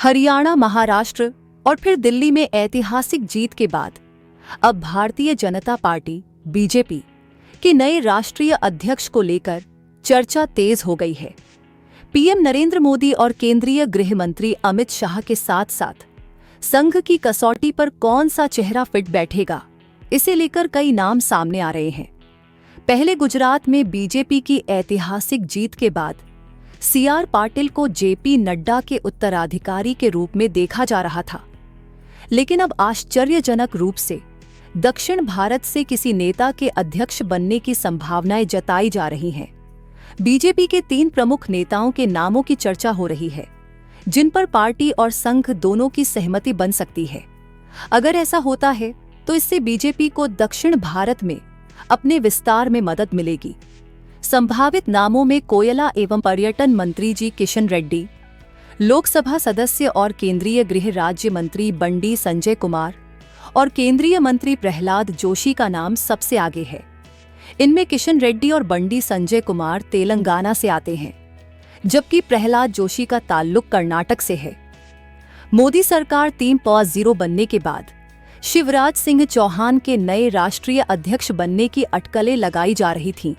हरियाणा, महाराष्ट्र और फिर दिल्ली में ऐतिहासिक जीत के बाद अब भारतीय जनता पार्टी बीजेपी के नए राष्ट्रीय अध्यक्ष को लेकर चर्चा तेज हो गई है। पीएम नरेंद्र मोदी और केंद्रीय गृह मंत्री अमित शाह के साथ साथ संघ की कसौटी पर कौन सा चेहरा फिट बैठेगा, इसे लेकर कई नाम सामने आ रहे हैं। पहले गुजरात में बीजेपी की ऐतिहासिक जीत के बाद सीआर पाटिल को जेपी नड्डा के उत्तराधिकारी के रूप में देखा जा रहा था, लेकिन अब आश्चर्यजनक रूप से दक्षिण भारत से किसी नेता के अध्यक्ष बनने की संभावनाएं जताई जा रही हैं। बीजेपी के 3 प्रमुख नेताओं के नामों की चर्चा हो रही है, जिन पर पार्टी और संघ दोनों की सहमति बन सकती है। अगर ऐसा होता है तो इससे बीजेपी को दक्षिण भारत में अपने विस्तार में मदद मिलेगी। संभावित नामों में कोयला एवं पर्यटन मंत्री जी किशन रेड्डी, लोकसभा सदस्य और केंद्रीय गृह राज्य मंत्री बंडी संजय कुमार और केंद्रीय मंत्री प्रहलाद जोशी का नाम सबसे आगे है। इनमें किशन रेड्डी और बंडी संजय कुमार तेलंगाना से आते हैं, जबकि प्रहलाद जोशी का ताल्लुक कर्नाटक से है। मोदी सरकार 3.0 बनने के बाद शिवराज सिंह चौहान के नए राष्ट्रीय अध्यक्ष बनने की अटकलें लगाई जा रही थीं,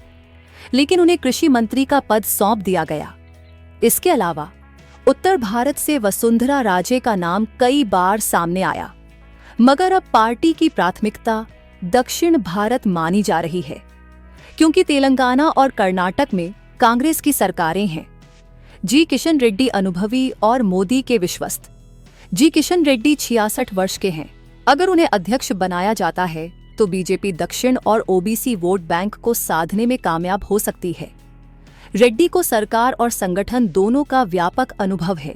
लेकिन उन्हें कृषि मंत्री का पद सौंप दिया गया। इसके अलावा उत्तर भारत से वसुंधरा राजे का नाम कई बार सामने आया, मगर अब पार्टी की प्राथमिकता दक्षिण भारत मानी जा रही है, क्योंकि तेलंगाना और कर्नाटक में कांग्रेस की सरकारें हैं। जी किशन रेड्डी अनुभवी और मोदी के विश्वस्त। जी किशन रेड्डी 66 वर्ष के हैं। अगर उन्हें अध्यक्ष बनाया जाता है तो बीजेपी दक्षिण और ओबीसी वोट बैंक को साधने में कामयाब हो सकती है। रेड्डी को सरकार और संगठन दोनों का व्यापक अनुभव है।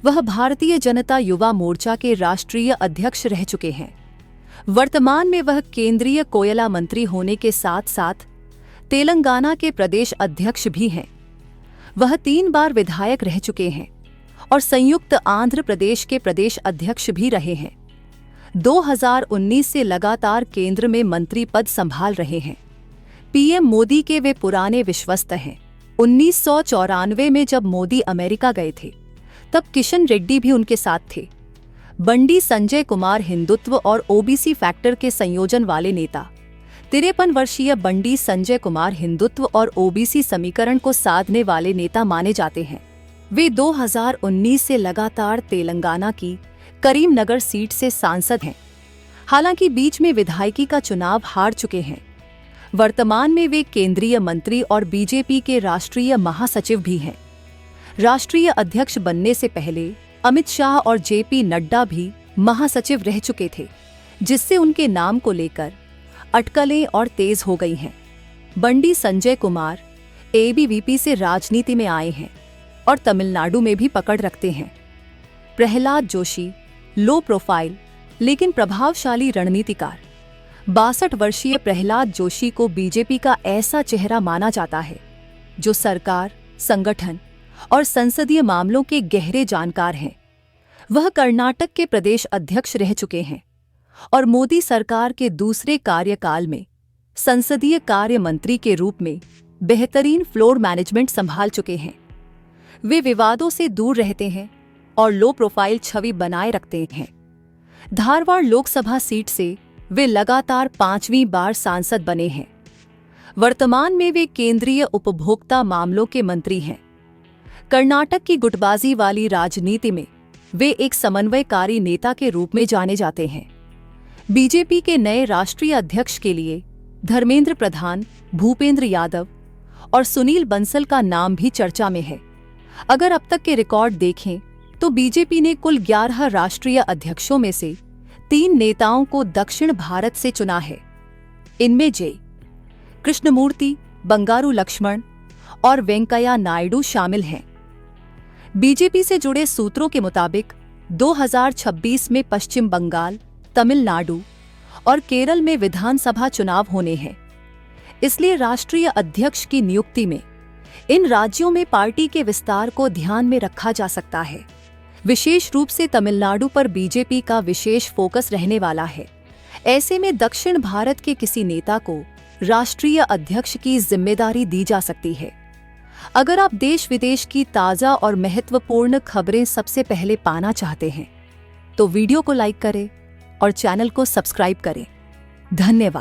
वह भारतीय जनता युवा मोर्चा के राष्ट्रीय अध्यक्ष रह चुके हैं। वर्तमान में वह केंद्रीय कोयला मंत्री होने के साथ साथ तेलंगाना के प्रदेश अध्यक्ष भी हैं। वह 3 बार विधायक रह चुके हैं और संयुक्त आंध्र प्रदेश के प्रदेश अध्यक्ष भी रहे हैं। 2019 से लगातार केंद्र में मंत्री पद संभाल रहे हैं। पीएम मोदी के वे पुराने विश्वस्त हैं। 1994 में जब मोदी अमेरिका गए थे, तब किशन रेड्डी भी उनके साथ थे। बंडी संजय कुमार हिंदुत्व और ओबीसी फैक्टर के संयोजन वाले नेता। 53 वर्षीय बंडी संजय कुमार हिंदुत्व और ओबीसी समीकरण को साधने वाले नेता माने जाते हैं। वे 2019 से लगातार तेलंगाना की करीमनगर सीट से सांसद हैं। हालांकि बीच में विधायकी का चुनाव हार चुके हैं। वर्तमान में वे केंद्रीय मंत्री और बीजेपी के राष्ट्रीय महासचिव भी हैं। राष्ट्रीय अध्यक्ष बनने से पहले अमित शाह और जेपी नड्डा भी महासचिव रह चुके थे, जिससे उनके नाम को लेकर अटकलें और तेज हो गई हैं। बंडी संजय कुमार एबीवीपी से राजनीति में आए हैं और तमिलनाडु में भी पकड़ रखते हैं। प्रहलाद जोशी लो प्रोफाइल लेकिन प्रभावशाली रणनीतिकार। 62 वर्षीय प्रहलाद जोशी को बीजेपी का ऐसा चेहरा माना जाता है जो सरकार, संगठन और संसदीय मामलों के गहरे जानकार हैं। वह कर्नाटक के प्रदेश अध्यक्ष रह चुके हैं और मोदी सरकार के दूसरे कार्यकाल में संसदीय कार्य मंत्री के रूप में बेहतरीन फ्लोर मैनेजमेंट संभाल चुके हैं। वे विवादों से दूर रहते हैं और लो प्रोफाइल छवि बनाए रखते हैं। धारवाड़ लोकसभा सीट से वे लगातार 5वीं बार सांसद बने हैं। वर्तमान में वे केंद्रीय उपभोक्ता मामलों के मंत्री हैं। कर्नाटक की गुटबाजी वाली राजनीति में वे एक समन्वयकारी नेता के रूप में जाने जाते हैं। बीजेपी के नए राष्ट्रीय अध्यक्ष के लिए धर्मेंद्र प्रधान, भूपेंद्र यादव और सुनील बंसल का नाम भी चर्चा में है। अगर अब तक के रिकॉर्ड देखें तो बीजेपी ने कुल 11 राष्ट्रीय अध्यक्षों में से 3 नेताओं को दक्षिण भारत से चुना है। इनमें जे कृष्णमूर्ति, बंगारू लक्ष्मण और वेंकैया नायडू शामिल हैं। बीजेपी से जुड़े सूत्रों के मुताबिक 2026 में पश्चिम बंगाल, तमिलनाडु और केरल में विधानसभा चुनाव होने हैं। इसलिए राष्ट्रीय अध्यक्ष की नियुक्ति में इन राज्यों में पार्टी के विस्तार को ध्यान में रखा जा सकता है। विशेष रूप से तमिलनाडु पर बीजेपी का विशेष फोकस रहने वाला है। ऐसे में दक्षिण भारत के किसी नेता को राष्ट्रीय अध्यक्ष की जिम्मेदारी दी जा सकती है। अगर आप देश विदेश की ताज़ा और महत्वपूर्ण खबरें सबसे पहले पाना चाहते हैं तो वीडियो को लाइक करें और चैनल को सब्सक्राइब करें। धन्यवाद।